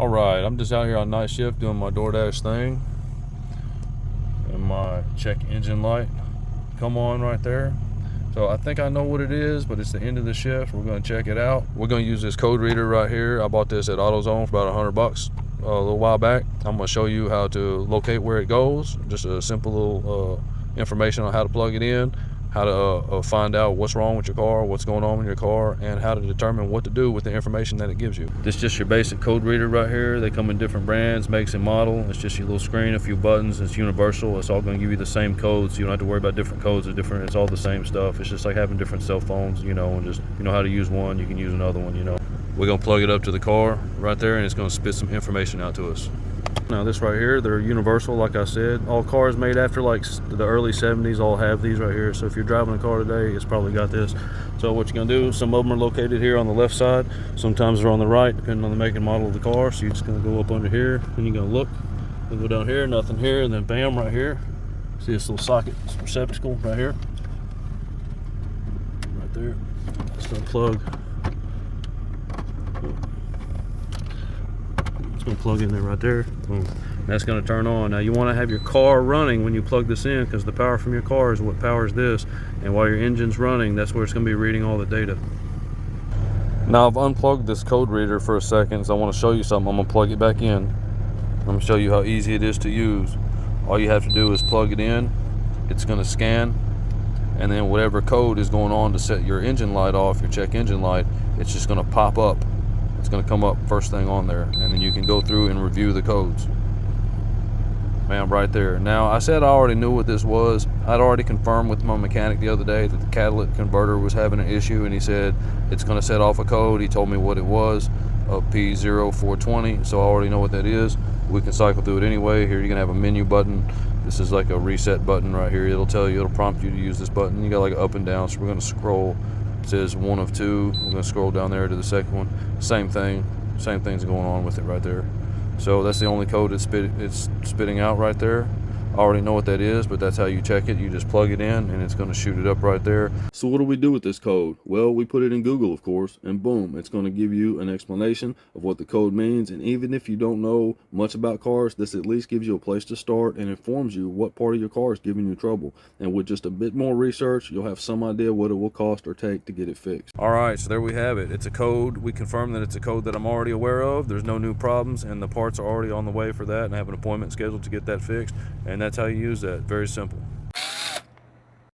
All right, I'm just out here on night shift doing my DoorDash thing, and my check engine light come on right there. So I think I know what it is, but it's the end of the shift. We're gonna check it out. We're gonna use this code reader right here. I bought this at AutoZone for about $100 a little while back. I'm gonna show you how to locate where it goes. Just a simple little information on how to plug it in, how to find out what's wrong with your car, what's going on in your car, and how to determine what to do with the information that it gives you. This is just your basic code reader right here. They come in different brands, makes and model. It's just your little screen, a few buttons. It's universal. It's all going to give you the same codes. You don't have to worry about different codes or different. It's all the same stuff. It's just like having different cell phones, and just you know how to use one, you can use another one. We're going to plug it up to the car right there, and it's going to spit some information out to us. Now this right here, they're universal, like I said. All cars made after like the early 70s all have these right here. So if you're driving a car today, it's probably got this. So what you're gonna do, some of them are located here on the left side, sometimes they're on the right, depending on the make and model of the car. So you're just gonna go up under here, and you're gonna look, and go down here, nothing here, and then bam, right here. See this little socket receptacle right here? Right there. It's gonna plug. It's going to plug in there right there. Boom. That's going to turn on. Now you want to have your car running when you plug this in, because the power from your car is what powers this, and while your engine's running, that's where it's going to be reading all the data. Now I've unplugged this code reader for a second, so I want to show you something. I'm going to plug it back in. I'm going to show you how easy it is to use. All you have to do is plug it in. It's going to scan, and then whatever code is going on to set your engine light off, your check engine light, it's just going to pop up. It's going to come up first thing on there, and then you can go through and review the codes. Bam, right there. Now I said I already knew what this was. I'd already confirmed with my mechanic the other day that the catalytic converter was having an issue, and he said it's going to set off a code. He told me what it was, a P0420, so I already know what that is. We can cycle through it anyway. Here you're going to have a menu button. This is like a reset button right here. It'll prompt you to use this button. You got like an up and down, so we're going to scroll. It says 1 of 2. We're going to scroll down there to the second one. Same thing's going on with it right there. So that's the only code it's spitting out right there. I already know what that is, but that's how you check it. You just plug it in, and it's going to shoot it up right there. So what do we do with this code? Well, we put it in Google, of course, and boom, it's going to give you an explanation of what the code means. And even if you don't know much about cars, this at least gives you a place to start and informs you what part of your car is giving you trouble. And with just a bit more research, you'll have some idea what it will cost or take to get it fixed. All right, so there we have it. It's a code. We confirm that it's a code that I'm already aware of. There's no new problems, and the parts are already on the way for that, and I have an appointment scheduled to get that fixed. And that's how you use that. Very simple.